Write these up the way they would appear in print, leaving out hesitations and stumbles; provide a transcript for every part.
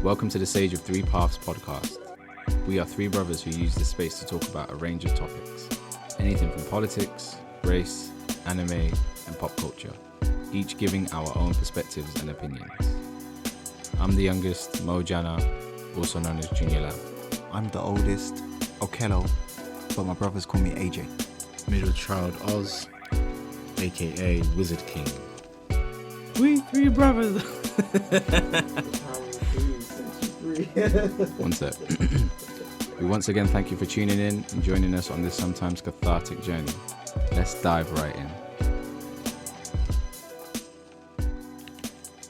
Welcome to the Sage of Three Paths podcast. We are three brothers who use this space to talk about a range of topics. Anything from politics, race, anime, and pop culture. Each giving our own perspectives and opinions. I'm the youngest, Mo Jana, also known as Junior Lab. I'm the oldest, Okello, but my brothers call me AJ. Middle child Oz, aka Wizard King. We three brothers. One sec. We once again thank you for tuning in and joining us on this sometimes cathartic journey. Let's dive right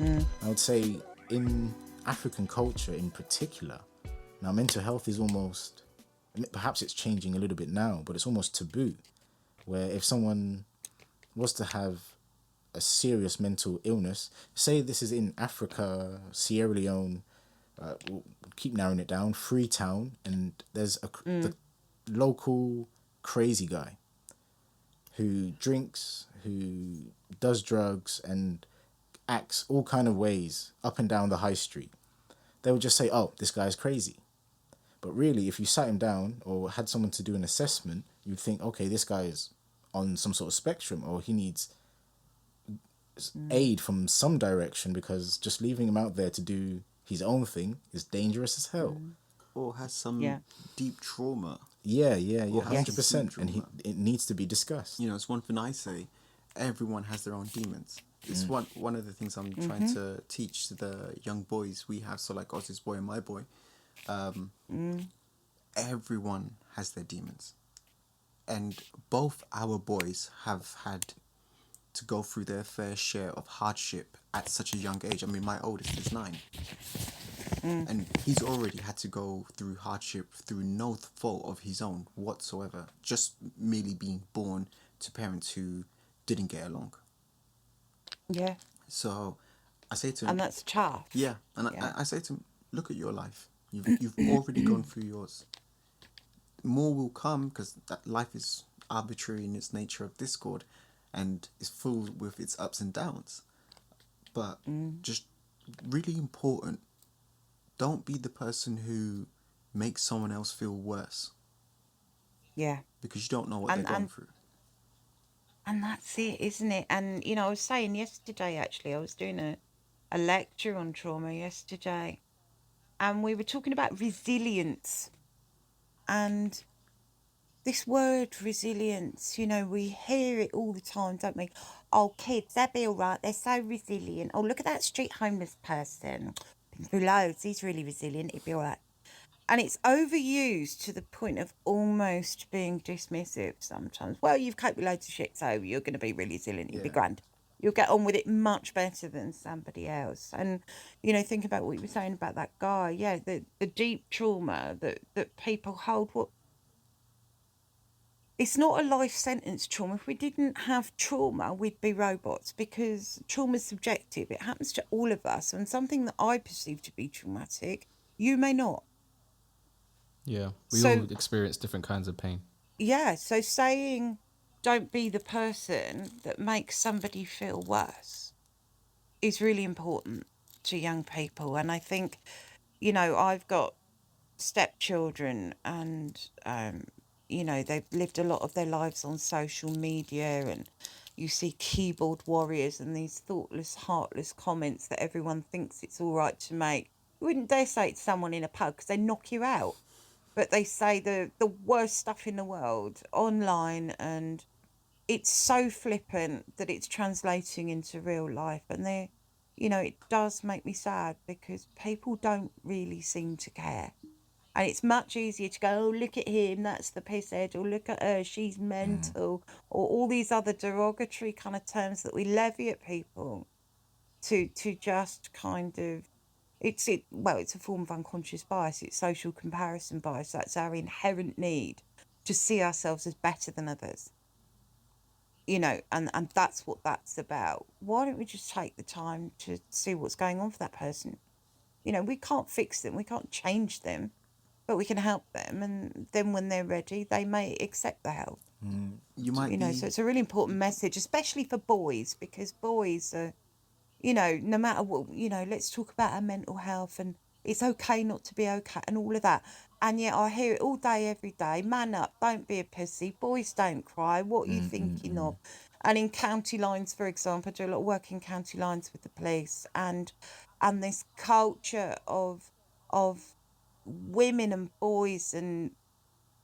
in. I would say in African culture in particular, now mental health is almost, perhaps it's changing a little bit now, but it's almost taboo. Where if someone was to have a serious mental illness, say this is in Africa, Sierra Leone, we'll keep narrowing it down, Freetown, and there's the local crazy guy who drinks, who does drugs and acts all kind of ways up and down the high street. They would just say, oh, this guy's crazy. But really, if you sat him down or had someone to do an assessment, you'd think, okay, this guy is on some sort of spectrum, or he needs aid from some direction, because just leaving him out there to do his own thing is dangerous as hell. Or has some deep trauma. Yeah, 100%. And it needs to be discussed. You know, it's one thing I say, everyone has their own demons. It's one of the things I'm trying to teach to the young boys we have, so like Oz's boy and my boy. Everyone has their demons. And both our boys have had to go through their fair share of hardship at such a young age. I mean, my oldest is 9. And he's already had to go through hardship through no fault of his own whatsoever. Just merely being born to parents who didn't get along. Yeah. So I say to him... And that's tough. Yeah. And I say to him, look at your life. You've already gone through yours. More will come, because that life is arbitrary in its nature of discord and is full with its ups and downs. But just really important, don't be the person who makes someone else feel worse. Yeah. Because you don't know what they're going through. And that's it, isn't it? And, you know, I was saying yesterday, actually, I was doing a lecture on trauma yesterday, and we were talking about resilience. And this word resilience, you know, we hear it all the time, don't we? Oh, kids, they'll be all right. They're so resilient. Oh, look at that street homeless person. Been through loads. He's really resilient. He'll be all right. And it's overused to the point of almost being dismissive sometimes. Well, you've coped with loads of shit, so you're going to be really resilient. You'll be grand. You'll get on with it much better than somebody else. And, you know, think about what you were saying about that guy. Yeah, the deep trauma that people hold. What? It's not a life sentence trauma. If we didn't have trauma, we'd be robots, because trauma's subjective. It happens to all of us. And something that I perceive to be traumatic, you may not. Yeah, we all experience different kinds of pain. Yeah, so saying don't be the person that makes somebody feel worse is really important to young people. And I think, you know, I've got stepchildren, and, you know, they've lived a lot of their lives on social media, and you see keyboard warriors and these thoughtless, heartless comments that everyone thinks it's all right to make. You wouldn't dare say it to someone in a pub, because they knock you out. But they say the worst stuff in the world online, and it's so flippant that it's translating into real life. And you know, it does make me sad, because people don't really seem to care. And it's much easier to go, oh, look at him, that's the pisshead, or look at her, she's mental, or all these other derogatory kind of terms that we levy at people to just kind of... It's a form of unconscious bias. It's social comparison bias. That's our inherent need to see ourselves as better than others. You know, and that's what that's about. Why don't we just take the time to see what's going on for that person? You know, we can't fix them, we can't change them, but we can help them. And then when they're ready, they may accept the help. So it's a really important message, especially for boys, because boys are, you know, no matter what, you know, let's talk about our mental health, and it's okay not to be okay and all of that. And yet I hear it all day, every day. Man up, don't be a pussy. Boys don't cry. What are you thinking of? And in county lines, for example, I do a lot of work in county lines with the police, and this culture of women and boys and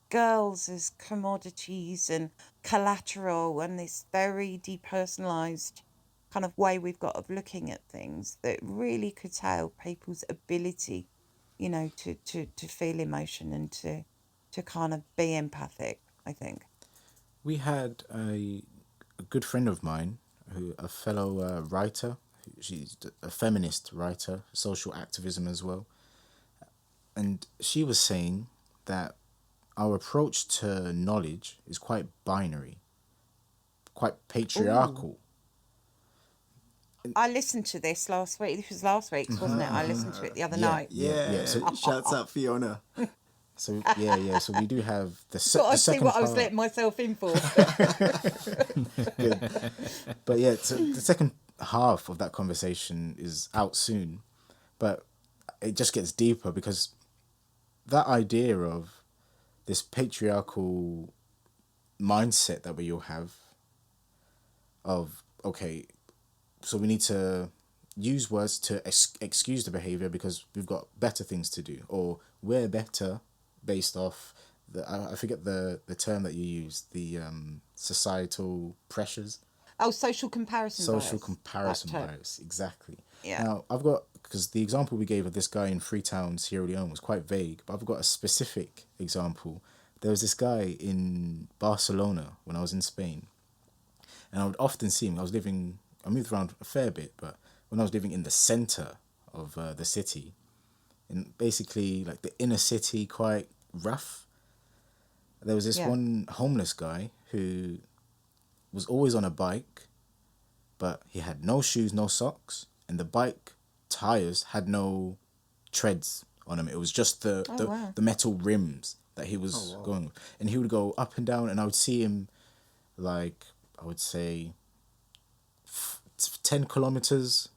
girls as commodities and collateral, and this very depersonalized kind of way we've got of looking at things that really curtail people's ability, to feel emotion and to kind of be empathic, I think. We had a good friend of mine, a fellow writer. She's a feminist writer, social activism as well. And she was saying that our approach to knowledge is quite binary, quite patriarchal. I listened to this last week. This was last week's, wasn't it? I listened to it the other night. Yeah. So, Shouts out Fiona. so we do have the Got to see second what I was part. letting myself in for. But yeah, so the second half of that conversation is out soon, but it just gets deeper because that idea of this patriarchal mindset that we all have of, okay, so we need to use words to excuse the behavior because we've got better things to do, or we're better based off I forget the term that you used, the societal pressures. Oh, social comparison Social bias. comparison That term. bias, exactly. Yeah. Now, I've got, because the example we gave of this guy in Freetown, Sierra Leone was quite vague, but I've got a specific example. There was this guy in Barcelona when I was in Spain, and I would often see him. I moved around a fair bit, but when I was living in the center of the city, in basically like the inner city, quite rough, there was this one homeless guy who was always on a bike, but he had no shoes, no socks, and the bike tires had no treads on them. It was just the metal rims that he was going with. And he would go up and down, and I would see him, like, I would say 10 kilometers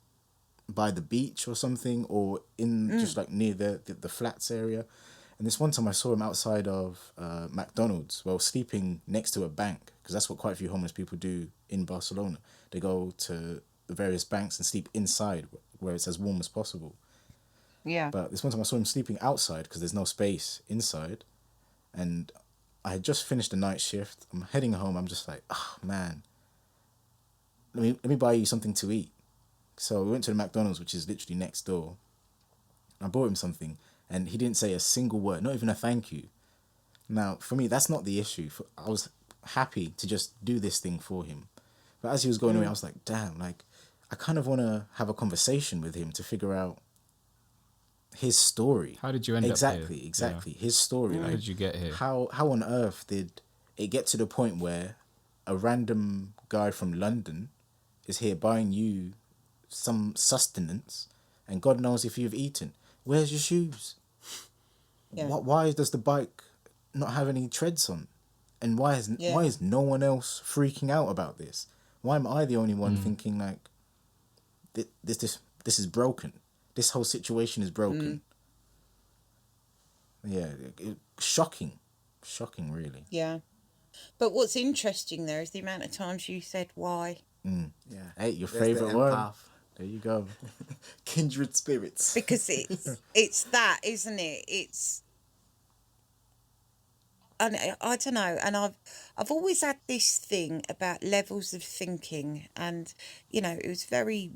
by the beach or something, or in just like near the flats area. And this one time I saw him outside of McDonald's, well, sleeping next to a bank, because that's what quite a few homeless people do in Barcelona. They go to the various banks and sleep inside where it's as warm as possible. Yeah. But this one time I saw him sleeping outside because there's no space inside. And I had just finished the night shift. I'm heading home. I'm just like, oh, man, let me buy you something to eat. So we went to the McDonald's, which is literally next door. I bought him something, and he didn't say a single word, not even a thank you. Now, for me, that's not the issue. I was happy to just do this thing for him. But as he was going away, I was like, damn, like, I kind of want to have a conversation with him to figure out his story. How did you end up here? Exactly. His story. How did you get here? How on earth did it get to the point where a random guy from London is here buying you some sustenance, and God knows if you've eaten? Where's your shoes? Yeah. Why does the bike not have any treads on? And why is no one else freaking out about this? Why am I the only one thinking like this is broken? This whole situation is broken. Yeah, shocking, really. Yeah. But what's interesting there is the amount of times you said why. Yeah. Hey, your There's favorite the one. empath. There you go. Kindred spirits. Because it's that, isn't it? It's, and I don't know, and I've always had this thing about levels of thinking, and it was very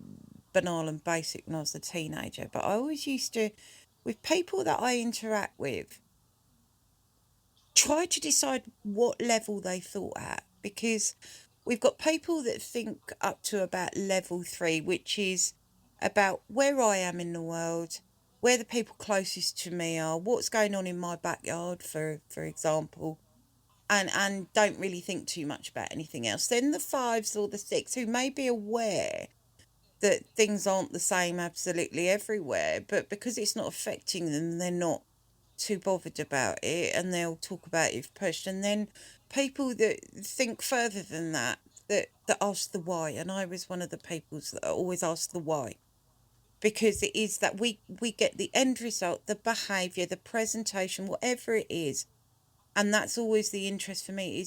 banal and basic when I was a teenager, but I always used to, with people that I interact with, try to decide what level they thought at, because we've got people that think up to about level 3, which is about where I am in the world, where the people closest to me are, what's going on in my backyard, for example, and don't really think too much about anything else. Then the 5s or the 6 who may be aware that things aren't the same absolutely everywhere, but because it's not affecting them, they're not too bothered about it, and they'll talk about it if pushed. And then people that think further than that ask the why, and I was one of the people that always asked the why. because it is that we get the end result, the behaviour, the presentation, whatever it is, and that's always the interest for me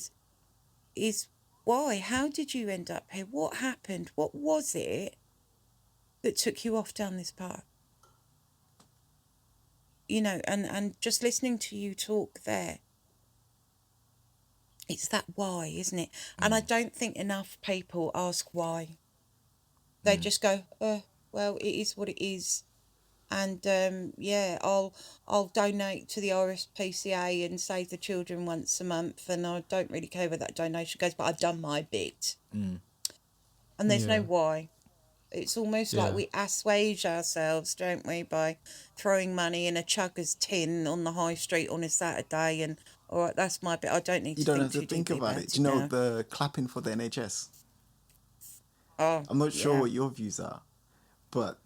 is why? How did you end up here? What happened? What was it that took you off down this path? You know, and just listening to you talk there, it's that why, isn't it? And I don't think enough people ask why. They just go, well, it is what it is. And yeah, I'll donate to the RSPCA and save the children once a month, and I don't really care where that donation goes, but I've done my bit. And there's no Yeah. why. It's almost like Yeah. we assuage ourselves, don't we, by throwing money in a chugger's tin on the high street on a Saturday, and all right, that's my bit. I don't need You to don't think have to too think deeply about about it. it Do you know now. the clapping for the NHS? Oh, I'm not sure yeah. what your views are, but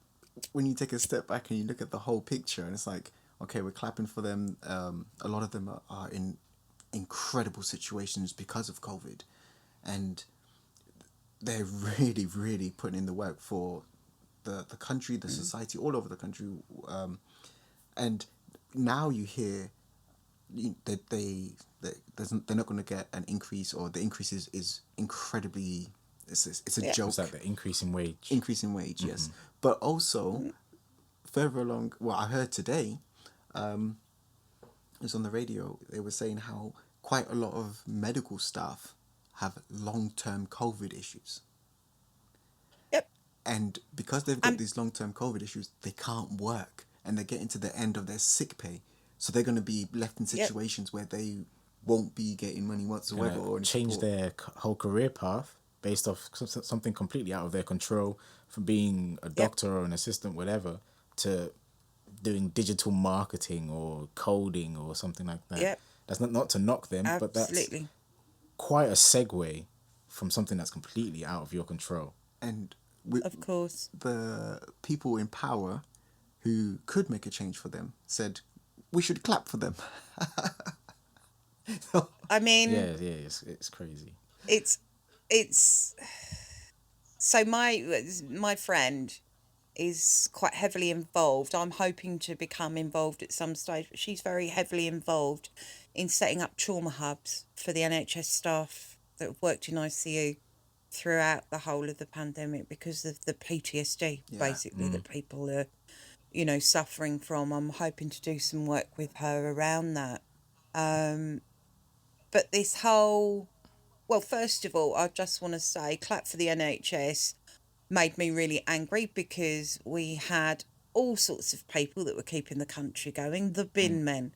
when you take a step back and you look at the whole picture, and it's like, okay, we're clapping for them. A lot of them are in incredible situations because of COVID, and they're really, really putting in the work for the country, the society, all over the country. And now you hear that they're not going to get an increase, or the increase is incredibly, it's a Yeah. joke. It's like the increase in wage. Increase in wage, yes. But also, further along, what I heard today, it was on the radio, they were saying how quite a lot of medical staff have long-term COVID issues. Yep. And because they've got And these long-term COVID issues, they can't work, and they're getting to the end of their sick pay. So they're going to be left in yep. situations where they won't be getting money whatsoever, Gonna or any change support. their whole career path based off something completely out of their control, from being a doctor or an assistant, whatever, to doing digital marketing or coding or something like that. Yep. That's not to knock them, but that's Absolutely. quite a segue from something that's completely out of your control. And we, Of course. the people in power who could make a change for them said, we should clap for them. I mean, Yeah, it's crazy. it's so my friend is quite heavily involved. I'm hoping to become involved at some stage, but she's very heavily involved in setting up trauma hubs for the NHS staff that have worked in ICU throughout the whole of the pandemic because of the PTSD, Yeah. basically, that people are, you know, suffering from. I'm hoping to do some work with her around that. But this whole, well, first of all, I just want to say, clap for the NHS made me really angry because we had all sorts of people that were keeping the country going: the bin men,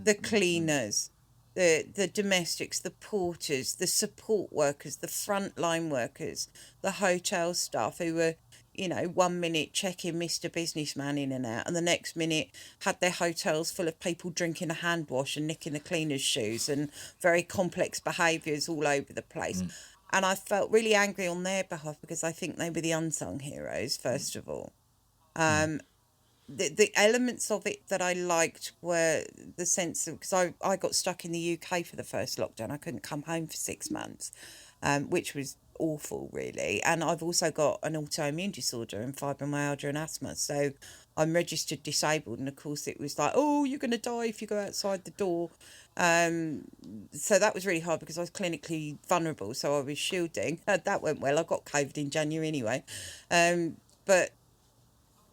the cleaners, the domestics, the porters, the support workers, the frontline workers, the hotel staff who were, you know, 1 minute checking Mr. Businessman in and out, and the next minute had their hotels full of people drinking a hand wash and nicking the cleaners' shoes, and very complex behaviours all over the place. And I felt really angry on their behalf because I think they were the unsung heroes, first of all. The elements of it that I liked were the sense of, because I got stuck in the UK for the first lockdown. I couldn't come home for 6 months, which was awful, really. And I've also got an autoimmune disorder and fibromyalgia and asthma. So I'm registered disabled. And of course, it was like, oh, you're going to die if you go outside the door. So that was really hard because I was clinically vulnerable. So I was shielding. That went well. I got COVID in January anyway. But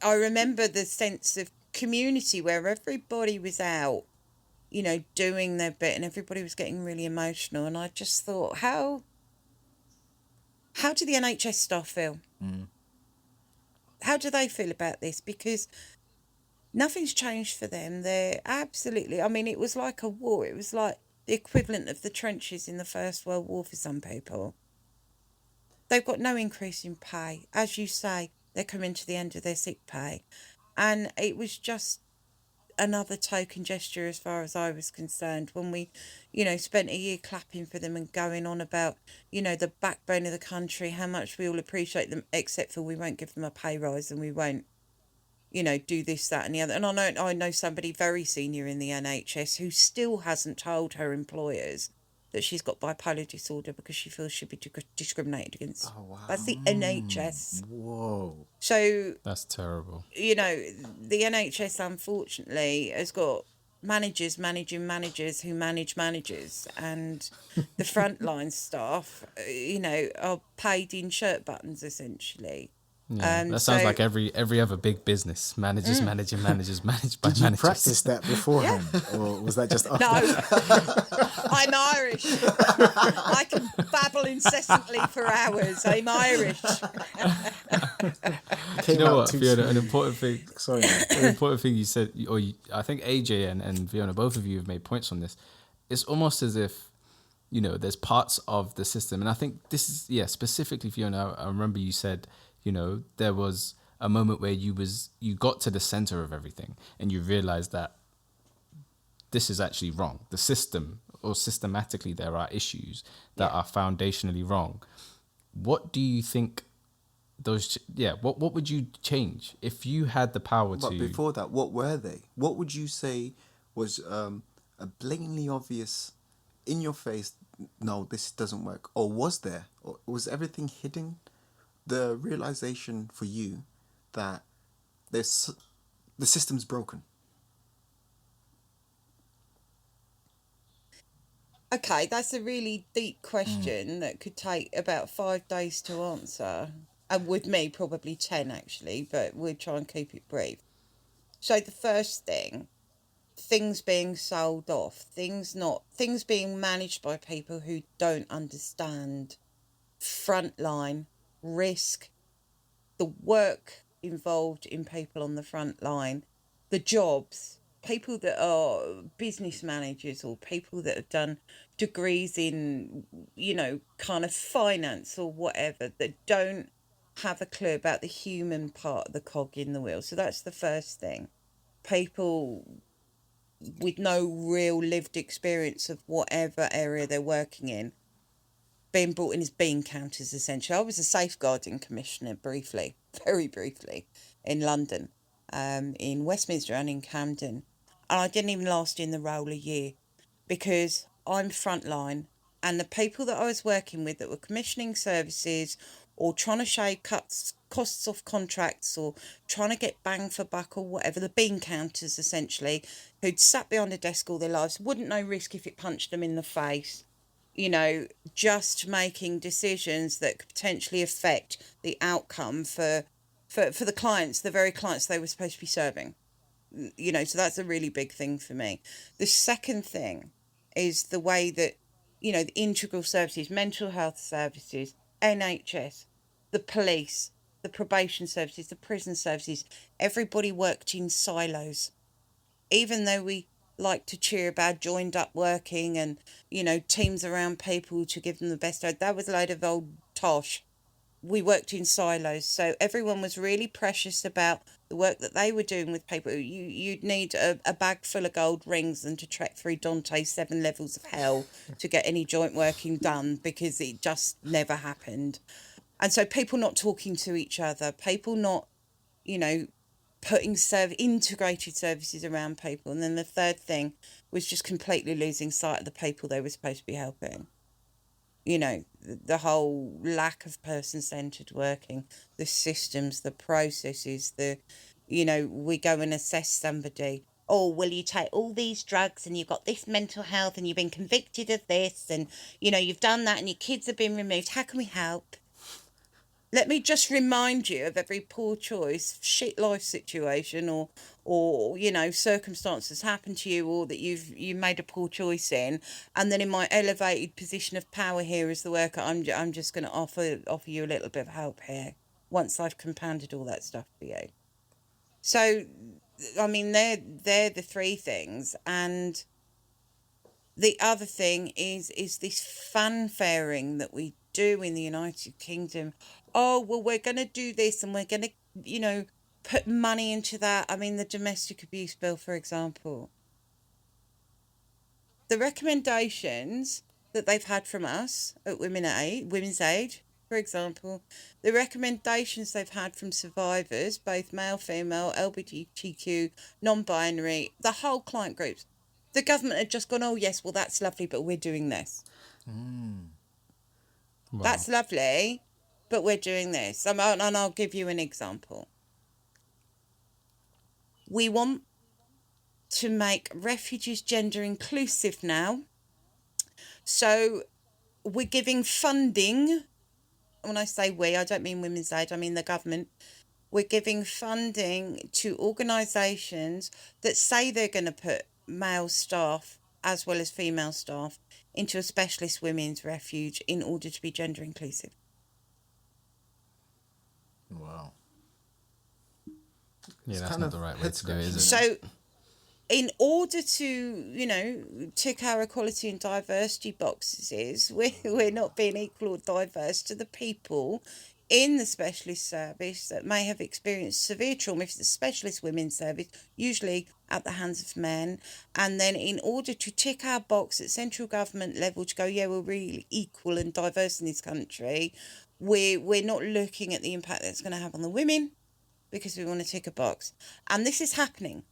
I remember the sense of community where everybody was out, you know, doing their bit, and everybody was getting really emotional. And I just thought, how do the NHS staff feel? How do they feel about this? Because nothing's changed for them. They're absolutely, I mean, it was like a war. It was like the equivalent of the trenches in the First World War for some people. They've got no increase in pay. As you say, they're coming to the end of their sick pay. And it was just another token gesture as far as I was concerned when we, you know, spent a year clapping for them and going on about, you know, the backbone of the country, how much we all appreciate them, except for we won't give them a pay rise and we won't, you know, do this, that and the other. And I know somebody very senior in the NHS who still hasn't told her employers that she's got bipolar disorder because she feels she'll be discriminated against. Oh, wow. That's the NHS. Whoa. So, That's terrible. you know, the NHS, unfortunately, has got managers managing managers who manage managers, and the frontline staff, you know, are paid in shirt buttons, essentially. Yeah, that sounds so- like every other big business. Managers managing managers managed by Did you managers. practice that beforehand, or was that just after? No, I'm Irish. I can babble incessantly for hours. I'm Irish. Came You know out what, too Fiona? smooth. An important thing. Sorry, man. An important thing you said, I think AJ and Fiona, both of you have made points on this. It's almost as if, you know, there's parts of the system, and I think this is specifically Fiona. I remember you said, you know, there was a moment where you got to the center of everything, and you realized that this is actually wrong. The system, or systematically, there are issues that are foundationally wrong. What do you think? What would you change if you had the power But to? before that, what were they? What would you say was a blatantly obvious, in your face, no, this doesn't work? Or was there? Or was everything hidden? The realization for you that the system's broken. Okay, that's a really deep question that could take about 5 days to answer. And with me, probably 10 actually, but we'll try and keep it brief. So the first thing, things being sold off, things being managed by people who don't understand frontline risk, the work involved in people on the front line, the jobs, people that are business managers or people that have done degrees in, you know, kind of finance or whatever, that don't have a clue about the human part of the cog in the wheel. So that's the first thing. People with no real lived experience of whatever area they're working in being brought in as bean counters, essentially. I was a safeguarding commissioner briefly, very briefly, in London, in Westminster and in Camden. And I didn't even last in the role a year because I'm frontline, and the people that I was working with that were commissioning services or trying to shave costs off contracts or trying to get bang for buck or whatever, the bean counters essentially, who'd sat behind a desk all their lives, wouldn't know risk if it punched them in the face, you know, just making decisions that could potentially affect the outcome for the clients, the very clients they were supposed to be serving. You know, so that's a really big thing for me. The second thing is the way that, you know, the integral services, mental health services, NHS, the police, the probation services, the prison services, everybody worked in silos. Even though we like to cheer about joined up working and, you know, teams around people to give them the best, that was a load of old tosh. We worked in silos, so everyone was really precious about the work that they were doing with people. You'd need a bag full of gold rings and to trek through Dante's 7 levels of hell to get any joint working done, because it just never happened. And so people not talking to each other, people not, you know, putting integrated services around people. And then the third thing was just completely losing sight of the people they were supposed to be helping. You know, the whole lack of person-centred working, the systems, the processes, you know, we go and assess somebody. Oh, well, you take all these drugs and you've got this mental health and you've been convicted of this and, you know, you've done that and your kids have been removed. How can we help? Let me just remind you of every poor choice, shit life situation or you know, circumstances happen to you or that you made a poor choice in, and then in my elevated position of power here as the worker, I'm just going to offer you a little bit of help here once I've compounded all that stuff for you. So, I mean, they're the three things, and the other thing is this fanfaring that we do in the United Kingdom. Oh, well, we're going to do this and we're going to, you know, put money into that. I mean, the domestic abuse bill, for example. The recommendations that they've had from us at Women's Aid, for example, the recommendations they've had from survivors, both male, female, LGBTQ, non-binary, the whole client groups, the government had just gone, oh yes, well that's lovely, but we're doing this. Wow. That's lovely, but we're doing this. And I'll give you an example. We want to make refugees gender inclusive now. So we're giving funding. When I say we, I don't mean Women's Aid, I mean the government. We're giving funding to organisations that say they're going to put male staff as well as female staff into a specialist women's refuge in order to be gender inclusive. Wow. Yeah, that's kind not of the right way head to do it, is it? So in order to, tick our equality and diversity boxes, we're not being equal or diverse to the people in the specialist service that may have experienced severe trauma. If it's a specialist women's service, usually at the hands of men. And then in order to tick our box at central government level to go, yeah, we're really equal and diverse in this country, we're not looking at the impact that's going to have on the women because we want to tick a box. And this is happening.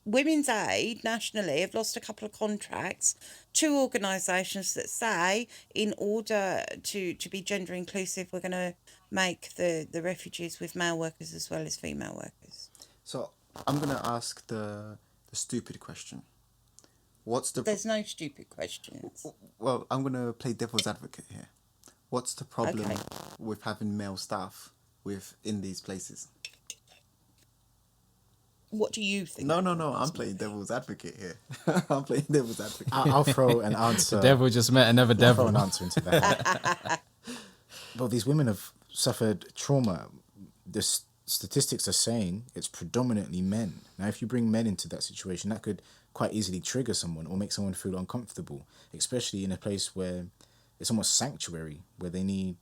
Women's Aid nationally have lost a couple of contracts to organisations that say in order to be gender inclusive, we're going to make the refugees with male workers as well as female workers. So I'm going to ask the stupid question. What's the... There's no stupid questions. Well, I'm going to play devil's advocate here. What's the problem Okay. with having male staff in these places? What do you think? No. I'm playing devil's advocate here. I'm playing devil's advocate. I'll throw an answer. The devil just met another I'll throw devil. an answer into that. Well, these women have suffered trauma. The statistics are saying it's predominantly men. Now, if you bring men into that situation, that could quite easily trigger someone or make someone feel uncomfortable, especially in a place where it's almost sanctuary, where they need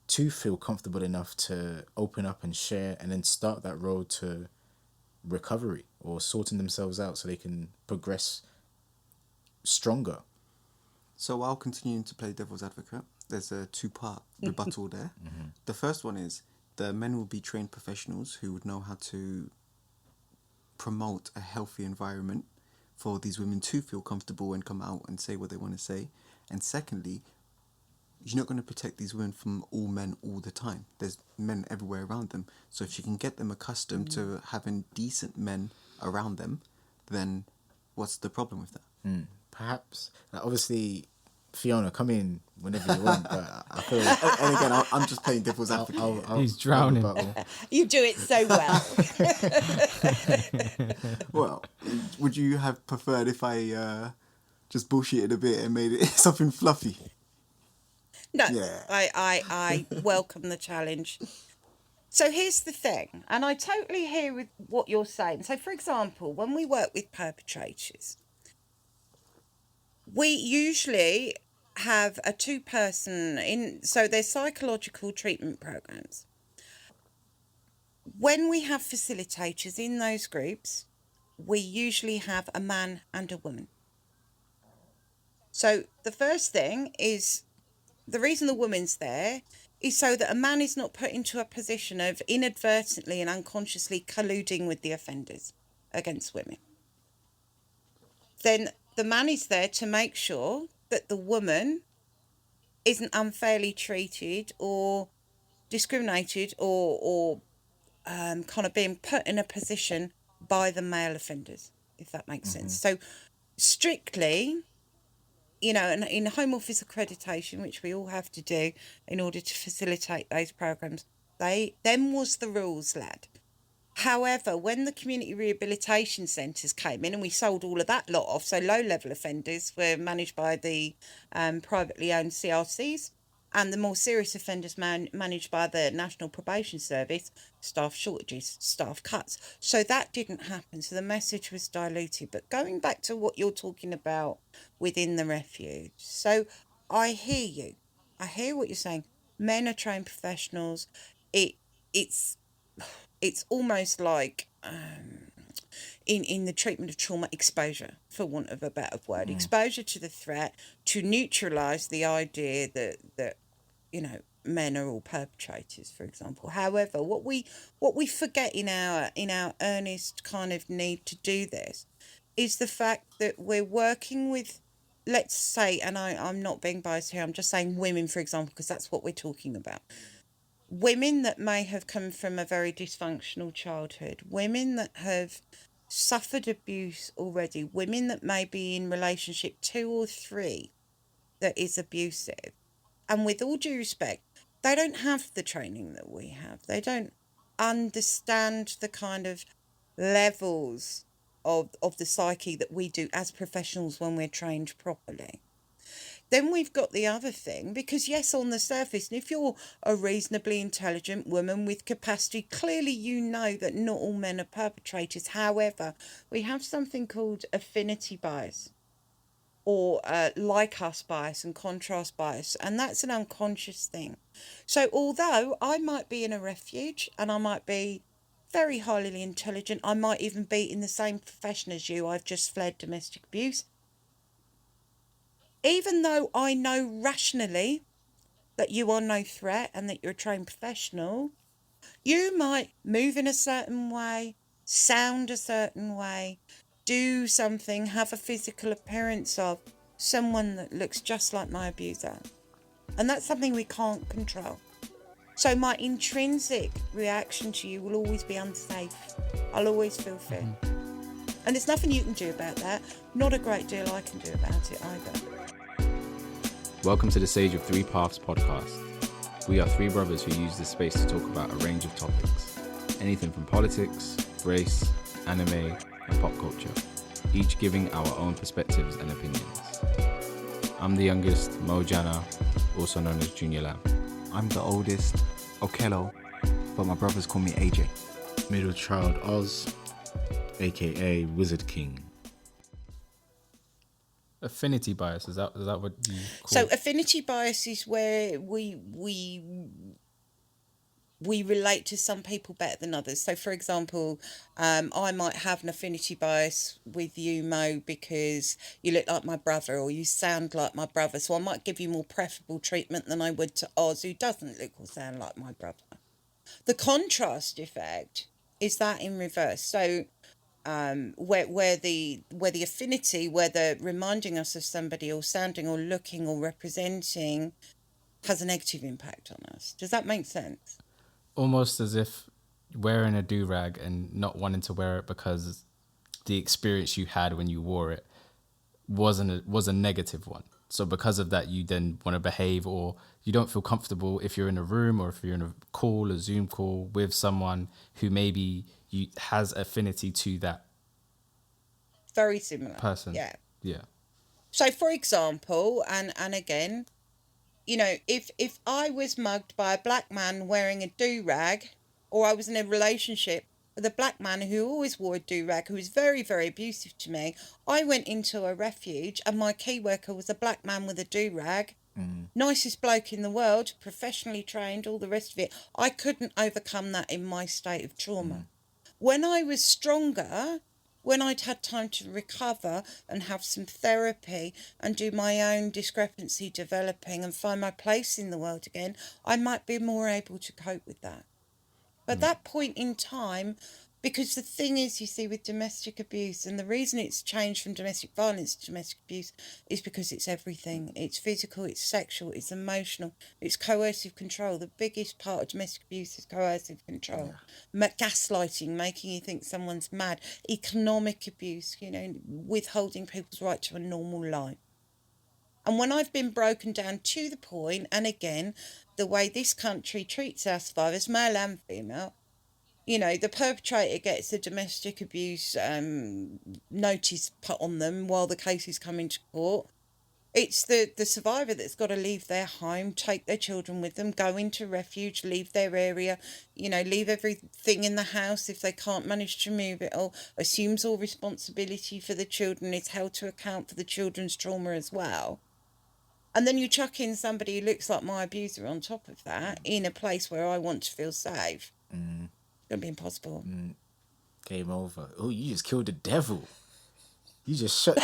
to feel comfortable enough to open up and share and then start that road to recovery or sorting themselves out so they can progress stronger. So while continuing to play devil's advocate, there's a two-part rebuttal there. The first one is the men will be trained professionals who would know how to promote a healthy environment for these women to feel comfortable and come out and say what they want to say. And secondly, you're not going to protect these women from all men all the time. There's men everywhere around them. So if you can get them accustomed to having decent men around them, then what's the problem with that? Perhaps, obviously, Fiona, come in whenever you want, but I feel And again, I'm just playing devil's advocate. He's drowning. You do it so well. Well, would you have preferred if I just bullshitted a bit and made it something fluffy? No, Yeah. I welcome the challenge. So here's the thing, and I totally hear with what you're saying. So, for example, when we work with perpetrators, we usually have a two-person so there's psychological treatment programs. When we have facilitators in those groups, we usually have a man and a woman. So the first thing is, the reason the woman's there is so that a man is not put into a position of inadvertently and unconsciously colluding with the offenders against women. Then the man is there to make sure that the woman isn't unfairly treated or discriminated or kind of being put in a position by the male offenders, if that makes sense. So strictly, and in Home Office accreditation, which we all have to do in order to facilitate those programs, them was the rules, lad. However, when the community rehabilitation centres came in and we sold all of that lot off, so low-level offenders were managed by the privately owned CRCs, and the more serious offenders managed by the National Probation Service, staff shortages, staff cuts. So that didn't happen. So the message was diluted. But going back to what you're talking about within the refuge. So I hear you. I hear what you're saying. Men are trained professionals. It's almost like in the treatment of trauma, exposure, for want of a better word, exposure to the threat to neutralise the idea that men are all perpetrators, for example. However, what we forget in our earnest kind of need to do this is the fact that we're working with, let's say, and I'm not being biased here, I'm just saying women, for example, because that's what we're talking about. Women that may have come from a very dysfunctional childhood, women that have suffered abuse already, women that may be in relationship 2 or 3 that is abusive. And with all due respect, they don't have the training that we have. They don't understand the kind of levels of the psyche that we do as professionals when we're trained properly. Then we've got the other thing, because yes, on the surface, and if you're a reasonably intelligent woman with capacity, clearly you know that not all men are perpetrators. However, we have something called affinity bias, or like us bias and contrast bias, and that's an unconscious thing. So although I might be in a refuge and I might be very highly intelligent, I might even be in the same profession as you, I've just fled domestic abuse, even though I know rationally that you are no threat and that you're a trained professional, you might move in a certain way, sound a certain way, do something, have a physical appearance of someone that looks just like my abuser. And that's something we can't control. So my intrinsic reaction to you will always be unsafe. I'll always feel fear. And there's nothing you can do about that. Not a great deal I can do about it either. Welcome to the Sage of Three Paths podcast. We are 3 brothers who use this space to talk about a range of topics. Anything from politics, race, anime, and pop culture. Each giving our own perspectives and opinions. I'm the youngest, Mo Jana, also known as Junior Lamb. I'm the oldest, Okello, but my brothers call me AJ. Middle child Oz, aka Wizard King. Affinity bias, is that what you call So it? affinity bias is where we relate to some people better than others. So for example, I might have an affinity bias with you, Mo, because you look like my brother or you sound like my brother. So I might give you more preferable treatment than I would to Oz, who doesn't look or sound like my brother. The contrast effect is that in reverse. So where the affinity, where the reminding us of somebody or sounding or looking or representing has a negative impact on us. Does that make sense? Almost as if wearing a do-rag and not wanting to wear it because the experience you had when you wore it was a negative one. So because of that, you then want to behave, or you don't feel comfortable if you're in a room or if you're in a call, a Zoom call with someone who maybe has affinity to that Very similar. person. Yeah. Yeah. So for example, and again, you know, if I was mugged by a black man wearing a do-rag, or I was in a relationship with a black man who always wore a do-rag, who was very, very abusive to me, I went into a refuge and my key worker was a black man with a do-rag, nicest bloke in the world, professionally trained, all the rest of it. I couldn't overcome that in my state of trauma. When I was stronger, when I'd had time to recover and have some therapy and do my own discrepancy developing and find my place in the world again, I might be more able to cope with that. But that point in time, because the thing is, you see, with domestic abuse, and the reason it's changed from domestic violence to domestic abuse is because it's everything. It's physical, it's sexual, it's emotional, it's coercive control. The biggest part of domestic abuse is coercive control. Gaslighting, making you think someone's mad. Economic abuse, you know, withholding people's right to a normal life. And when I've been broken down to the point, and again, the way this country treats our survivors, male and female, you know, the perpetrator gets a domestic abuse notice put on them while the case is coming to court. It's the survivor that's got to leave their home, take their children with them, go into refuge, leave their area, you know, leave everything in the house if they can't manage to move it all, assumes all responsibility for the children, is held to account for the children's trauma as well. And then you chuck in somebody who looks like my abuser on top of that in a place where I want to feel safe. It's going to be impossible. Game over. Oh, you just killed the devil. You just shot.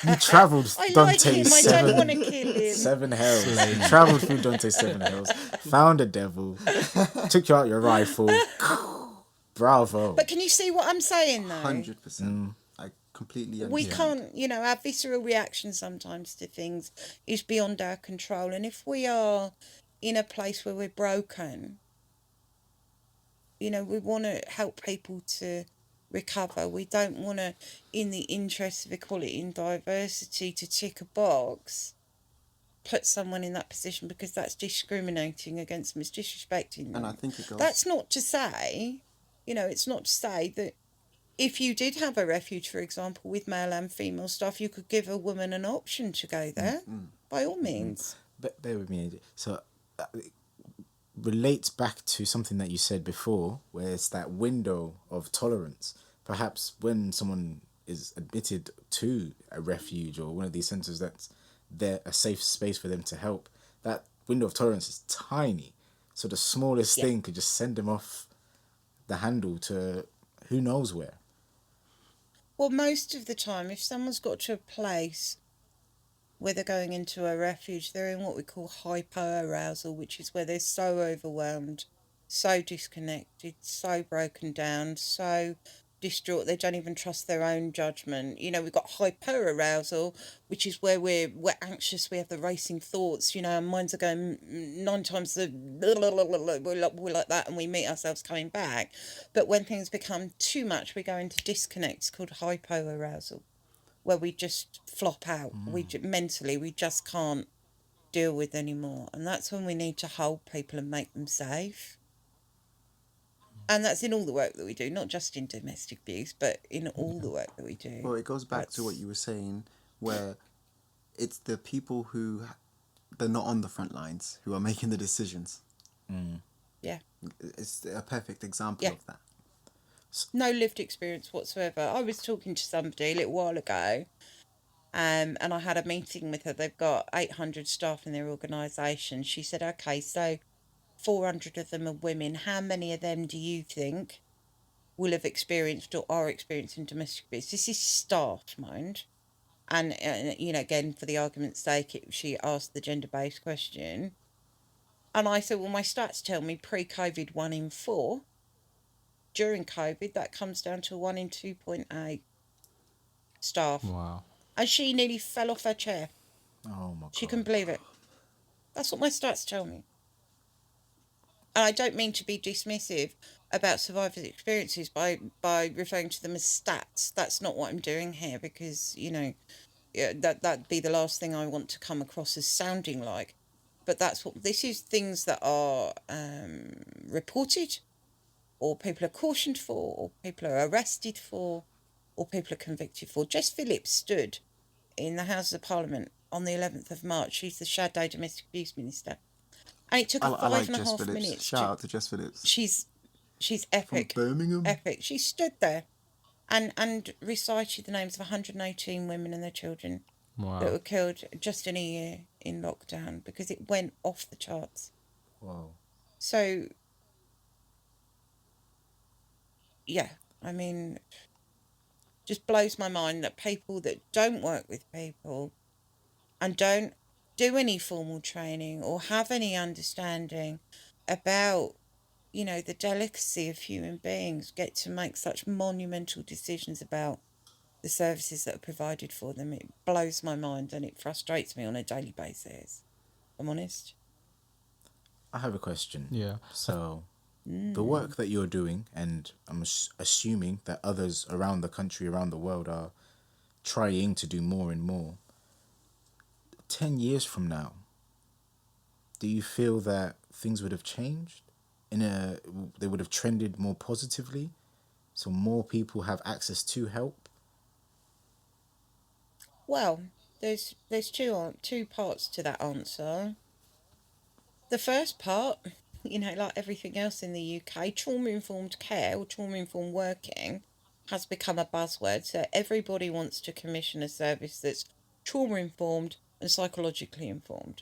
You travelled I like Dante's him. I don't want to kill him. 7 hells. You travelled through Dante's 7 hells. Found a devil. Took you out your rifle. Bravo. But can you see what I'm saying, though? 100%. I completely We understand. can't, you know, our visceral reaction sometimes to things is beyond our control. And if we are in a place where we're broken, you know, we want to help people to recover. We don't want to, in the interest of equality and diversity, to tick a box, put someone in that position, because that's discriminating against them, it's disrespecting And I them. think it goes. That's not to say, you know, it's not to say that if you did have a refuge, for example, with male and female staff, you could give a woman an option to go there, by all means. But bear with me. So it relates back to something that you said before, where it's that window of tolerance. Perhaps when someone is admitted to a refuge or one of these centres that's there, a safe space for them to help, that window of tolerance is tiny. So the smallest Yeah. thing could just send them off the handle to who knows where. Well, most of the time, if someone's got to a place where they're going into a refuge, they're in what we call hypoarousal, which is where they're so overwhelmed, so disconnected, so broken down, so distraught they don't even trust their own judgment. You know, we've got hyperarousal, which is where we're anxious, we have the racing thoughts, you know, our minds are going 9 times the we're like that, and we meet ourselves coming back. But when things become too much, we go into disconnect. It's called hypoarousal, where we just flop out. Mentally, we just can't deal with anymore. And that's when we need to hold people and make them safe. And that's in all the work that we do, not just in domestic abuse, but in all the work that we do. Well, it goes back to what you were saying, where it's the people who they're not on the front lines who are making the decisions. Yeah. It's a perfect example Yeah. of that. No lived experience whatsoever. I was talking to somebody a little while ago, and I had a meeting with her. They've got 800 staff in their organisation. She said, okay, so 400 of them are women. How many of them do you think will have experienced or are experiencing domestic abuse? This is staff, mind. And you know, again, for the argument's sake, she asked the gender-based question. And I said, well, my stats tell me pre-COVID 1 in 4. During COVID, that comes down to 1 in 2.8 staff. Wow. And she nearly fell off her chair. Oh my God. She couldn't believe it. That's what my stats tell me. And I don't mean to be dismissive about survivors' experiences by referring to them as stats. That's not what I'm doing here, because, you know, that'd be the last thing I want to come across as sounding like. But that's what this is: things that are reported, or people are cautioned for, or people are arrested for, or people are convicted for. Jess Phillips stood in the Houses of Parliament on the 11th of March. She's the shadow domestic abuse minister. And it took her I like 5.5 Jess Phillips. minutes. Shout out to Jess Phillips. She's epic. From Birmingham. Epic. She stood there and recited the names of 118 women and their children that were killed just in a year in lockdown, because it went off the charts. Wow. So, yeah, I mean, just blows my mind that people that don't work with people and don't do any formal training or have any understanding about, you know, the delicacy of human beings get to make such monumental decisions about the services that are provided for them. It blows my mind and it frustrates me on a daily basis, if I'm honest. I have a question. Yeah. So, the work that you're doing, and I'm assuming that others around the country, around the world, are trying to do more and more. 10 years from now, do you feel that things would have changed? They would have trended more positively? So more people have access to help? Well, there's two parts to that answer. The first part, you know, like everything else in the UK, trauma-informed care or trauma-informed working has become a buzzword. So everybody wants to commission a service that's trauma-informed and psychologically informed.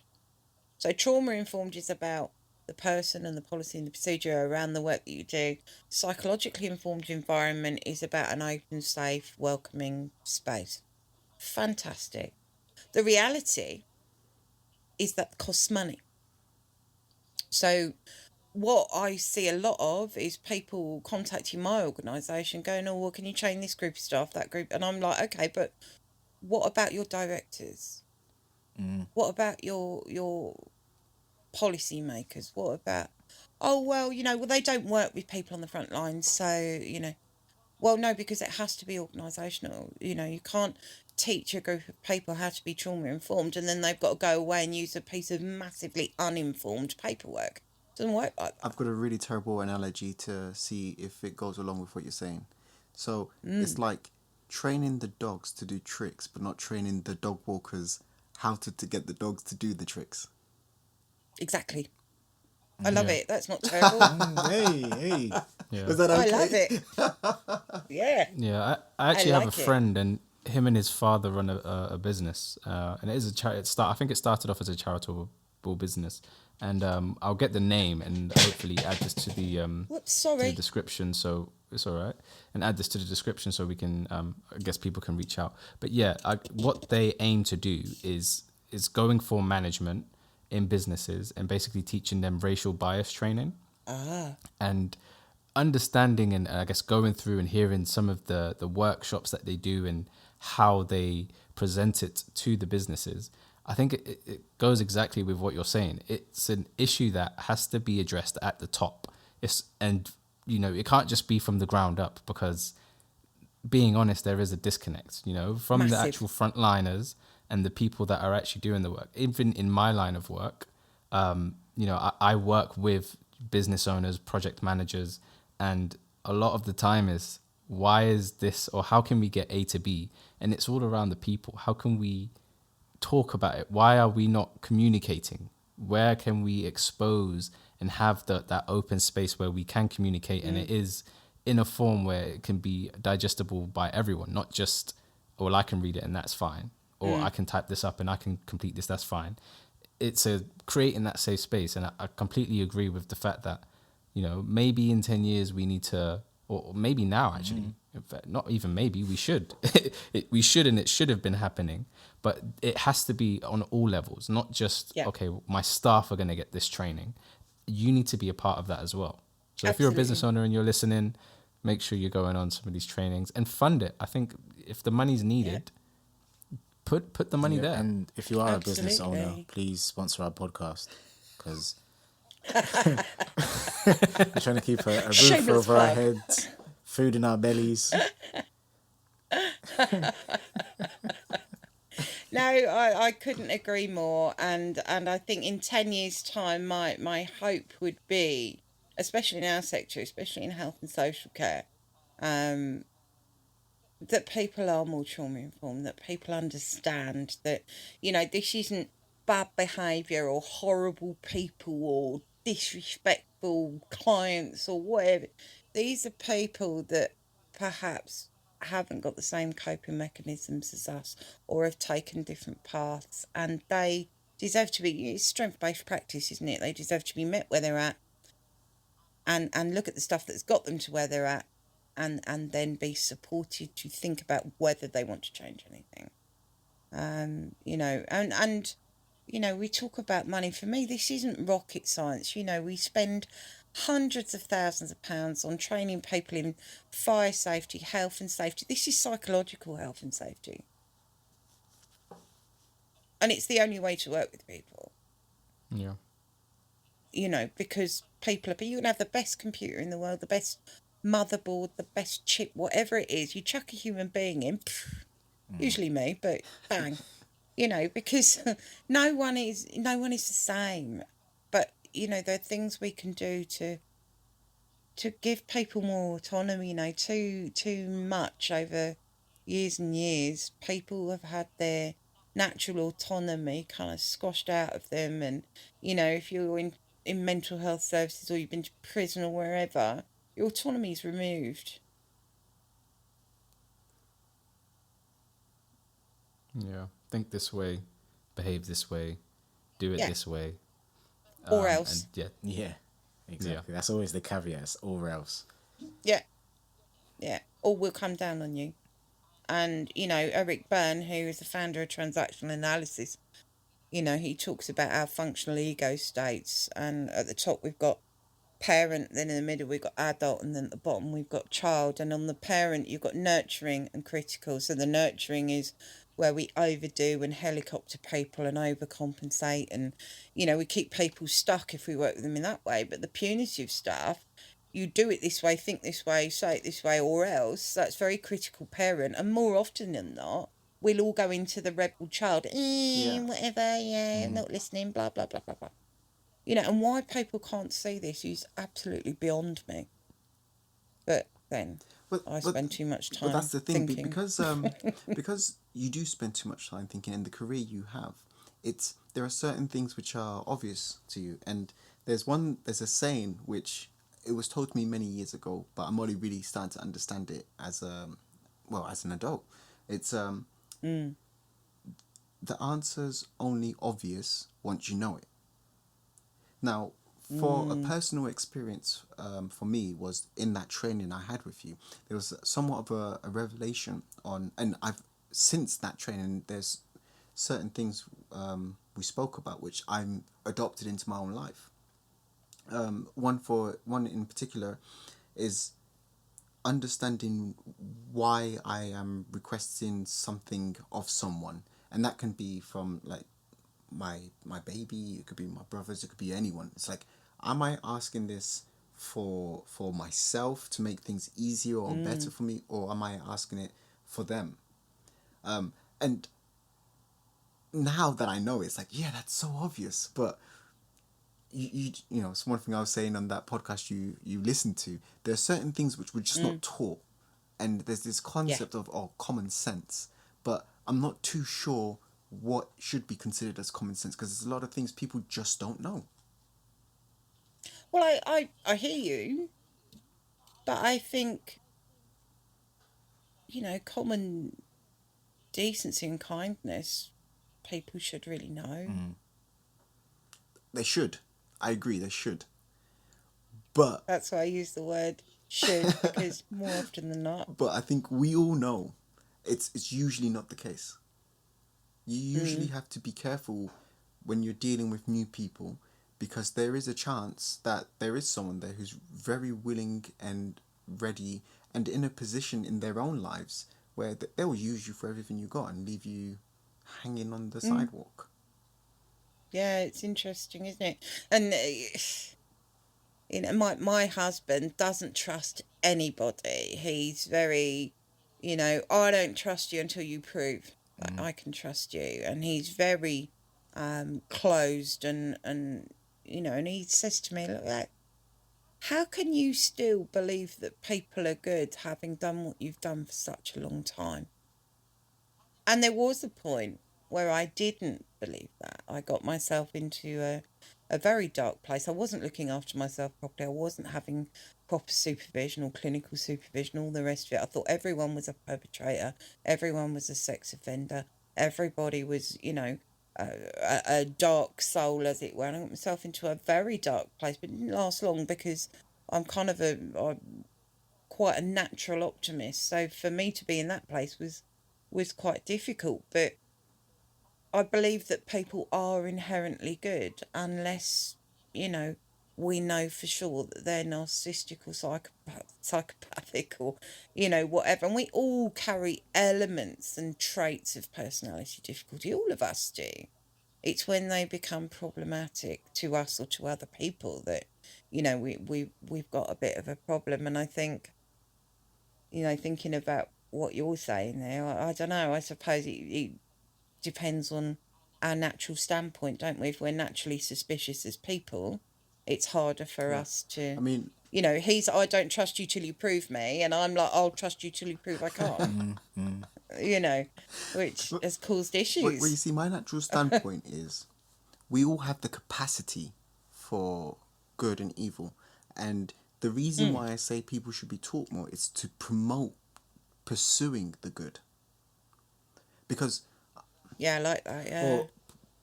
So trauma-informed is about the person and the policy and the procedure around the work that you do. Psychologically informed environment is about an open, safe, welcoming space. Fantastic. The reality is that costs money. So what I see a lot of is people contacting my organisation going, oh, well, can you train this group of staff, that group? And I'm like, okay, but what about your directors? What about your policy makers? What about, oh, well, well, they don't work with people on the front lines. So, well, no, because it has to be organisational. You can't teach a group of people how to be trauma informed and then they've got to go away and use a piece of massively uninformed paperwork. It doesn't work like that. I've got a really terrible analogy to see if it goes along with what you're saying. So it's like training the dogs to do tricks, but not training the dog walkers how to get the dogs to do the tricks. Exactly. I love it. That's not terrible. Hey. Yeah. Was that okay? I love it. Yeah. Yeah, I actually have a like it. friend, and him and his father run a business, and it is I think it started off as a charitable business, and I'll get the name and hopefully add this to the Whoops, to the sorry. description, so it's all right, and add this to the description so we can I guess people can reach out. But yeah, what they aim to do is going for management in businesses and basically teaching them racial bias training. And understanding and I guess going through and hearing some of the workshops that they do and how they present it to the businesses, I think it goes exactly with what you're saying. It's an issue that has to be addressed at the top. It can't just be from the ground up, because being honest, there is a disconnect, from the Massive. actual frontliners and the people that are actually doing the work. Even in my line of work, I work with business owners, project managers, and a lot of the time is, why is this, or how can we get A to B? And it's all around the people. How can we talk about it? Why are we not communicating? Where can we expose and have that open space where we can communicate and it is in a form where it can be digestible by everyone, not just, well, I can read it and that's fine, or I can type this up and I can complete this, that's fine. It's creating that safe space. And I completely agree with the fact that, maybe in 10 years we need to, or maybe now actually, in fact, not even maybe, we should. We should, and it should have been happening. But it has to be on all levels, not just, okay, my staff are going to get this training. You need to be a part of that as well. So if you're a business owner and you're listening, make sure you're going on some of these trainings and fund it. I think if the money's needed, put the money there. And if you are a business owner, please sponsor our podcast, because we're trying to keep a roof Shameless over our plug. heads, food in our bellies. No, I couldn't agree more. And I think in 10 years' time, my hope would be, especially in our sector, especially in health and social care, that people are more trauma informed, that people understand that, this isn't bad behaviour or horrible people or disrespectful clients or whatever. These are people that perhaps haven't got the same coping mechanisms as us or have taken different paths, and they deserve to be, it's strength-based practice, isn't it? They deserve to be met where they're at and look at the stuff that's got them to where they're at, and then be supported to think about whether they want to change anything. We talk about money. For me, this isn't rocket science. We spend hundreds of thousands of pounds on training people in fire safety, health and safety. This is psychological health and safety. And it's the only way to work with people. Yeah. Because you can have the best computer in the world, the best motherboard, the best chip, whatever it is, you chuck a human being in, usually me, but bang, because no one is the same. But there are things we can do to give people more autonomy. Too much over years and years, people have had their natural autonomy kind of squashed out of them, and if you're in mental health services or you've been to prison or wherever, your autonomy is removed. Yeah. Think this way, behave this way, do it this way. Or else. Yeah, exactly. Yeah. That's always the caveat, or else. Yeah. Or we'll come down on you. And, Eric Byrne, who is the founder of transactional analysis, he talks about our functional ego states. And at the top, we've got parent, then in the middle we've got adult, and then at the bottom we've got child. And on the parent you've got nurturing and critical. So the nurturing is where we overdo and helicopter people and overcompensate, and we keep people stuck if we work with them in that way. But the punitive stuff, you do it this way, think this way, say it this way, or else. That's very critical parent, and more often than not we'll all go into the rebel child, whatever, not listening, blah blah blah blah blah. And why people can't see this is absolutely beyond me. But then I spend too much time. But that's the thing, thinking. because you do spend too much time thinking, and the career you have, there are certain things which are obvious to you, and there's a saying which it was told to me many years ago, but I'm only really starting to understand it as an adult. It's the answer's only obvious once you know it. Now, for a personal experience, for me, was in that training I had with you. There was somewhat of a revelation on, and since that training, there's certain things we spoke about which I'm adopted into my own life. One in particular is understanding why I am requesting something of someone, and that can be from like my baby, it could be my brothers, it could be anyone. It's like, am I asking this for myself to make things easier or better for me, or am I asking it for them? And now that I know, it's like, yeah, that's so obvious. But you know, it's one thing I was saying on that podcast you listened to. There are certain things which we're just not taught, and there's this concept of common sense, but I'm not too sure what should be considered as common sense, because there's a lot of things people just don't know. Well, I hear you, but I think, common decency and kindness, people should really know. They should. I agree, they should. But that's why I use the word should, because more often than not. But I think we all know it's usually not the case. You usually have to be careful when you're dealing with new people, because there is a chance that there is someone there who's very willing and ready and in a position in their own lives where they will use you for everything you got and leave you hanging on the sidewalk. Yeah, it's interesting, isn't it? And my husband doesn't trust anybody. He's very, I don't trust you until you prove that I can trust you. And he's very closed and and he says to me, look, how can you still believe that people are good having done what you've done for such a long time? And there was a point where I didn't believe that. I got myself into a very dark place. I wasn't looking after myself properly. I wasn't having proper supervision or clinical supervision, all the rest of it. I thought everyone was a perpetrator. Everyone was a sex offender. Everybody was, a dark soul, as it were. And I got myself into a very dark place, but it didn't last long because I'm kind of I'm quite a natural optimist. So for me to be in that place was quite difficult. But I believe that people are inherently good unless, we know for sure that they're narcissistic or psychopathic or, whatever. And we all carry elements and traits of personality difficulty. All of us do. It's when they become problematic to us or to other people that, we've got a bit of a problem. And I think, thinking about what you're saying there, I don't know, I suppose it depends on our natural standpoint, don't we? If we're naturally suspicious as people, it's harder for us to... I mean... I don't trust you till you prove me, and I'm like, I'll trust you till you prove I can't. Which has caused issues. Well, you see, my natural standpoint is we all have the capacity for good and evil. And the reason why I say people should be taught more is to promote pursuing the good. Because... Yeah, I like that, yeah. Or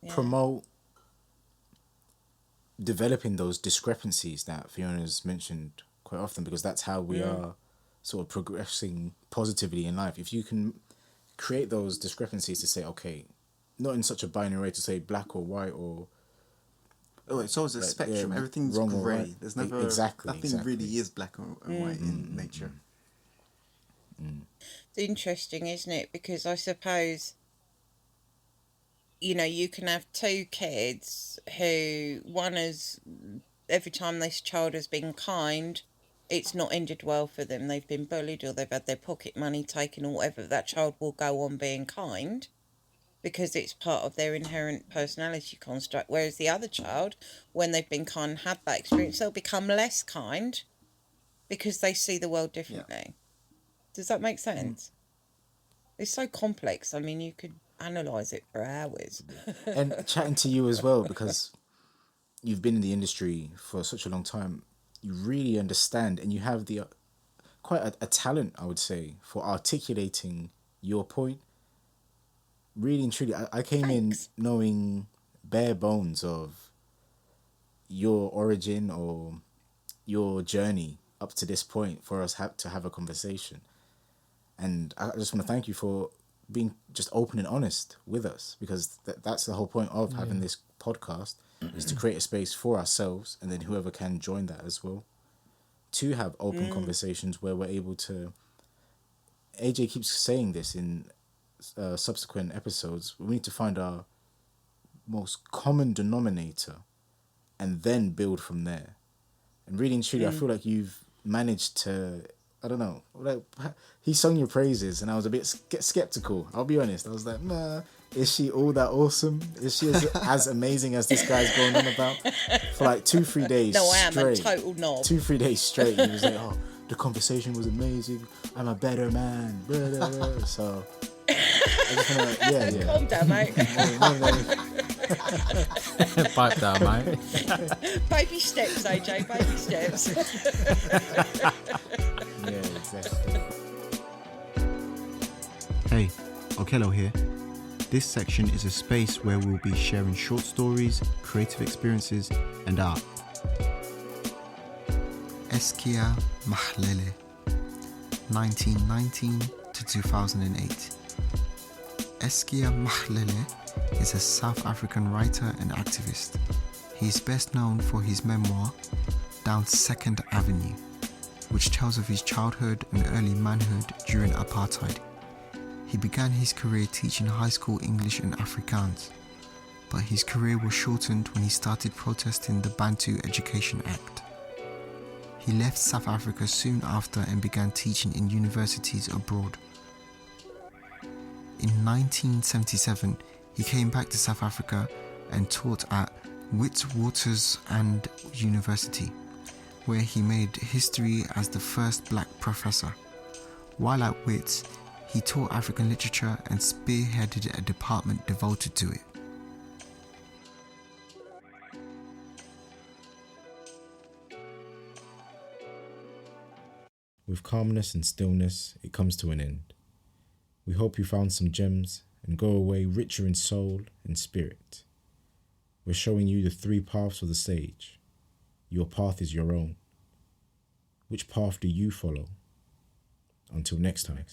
promote developing those discrepancies that Fiona's mentioned quite often, because that's how we are sort of progressing positively in life. If you can create those discrepancies to say, okay, not in such a binary way to say black or white or Oh, it's always a Like, spectrum. yeah, Everything's wrong or grey. right. There's never Exactly, nothing exactly. really is black and white in nature. It's interesting, isn't it? Because I suppose, you know, you can have two kids who one is, every time this child has been kind, it's not ended well for them. They've been bullied or they've had their pocket money taken or whatever. That child will go on being kind because it's part of their inherent personality construct. Whereas the other child, when they've been kind and had that experience, they'll become less kind because they see the world differently. Does that make sense? It's so complex. I mean, you could analyse it for hours. And chatting to you as well, because you've been in the industry for such a long time, you really understand, and you have the quite a talent, I would say, for articulating your point. Really and truly, I came Thanks. in knowing bare bones of your origin or your journey up to this point for us to have a conversation. And I just want to thank you for being just open and honest with us, because that's the whole point of having this podcast, is to create a space for ourselves and then whoever can join that as well, to have open conversations where we're able to. AJ keeps saying this in subsequent episodes. We need to find our most common denominator and then build from there. And really and truly, I feel like you've managed to, I don't know, like, he sung your praises and I was a bit skeptical. I'll be honest. I was like, nah, is she all that awesome? Is she as amazing as this guy's going on about? For like 2-3 days No, I am a straight. total knob. 2-3 days straight. He was like, oh, the conversation was amazing. I'm a better man. Blah, blah, blah. So, I just wanna, yeah. Calm down, mate. Pipe down, mate. Baby steps, AJ, baby steps. Yeah, exactly. Hey, Okello here. This section is a space where we'll be sharing short stories, creative experiences, and art. Eskia Mahlele, 1919 to 2008. Eskia Mahlele is a South African writer and activist. He is best known for his memoir, Down 2nd Avenue, which tells of his childhood and early manhood during apartheid. He began his career teaching high school English and Afrikaans, but his career was shortened when he started protesting the Bantu Education Act. He left South Africa soon after and began teaching in universities abroad. In 1977, he came back to South Africa and taught at Witwatersrand University, where he made history as the first black professor. While at Wits, he taught African literature and spearheaded a department devoted to it. With calmness and stillness, it comes to an end. We hope you found some gems and go away richer in soul and spirit. We're showing you the 3 paths of the sage. Your path is your own. Which path do you follow? Until next time.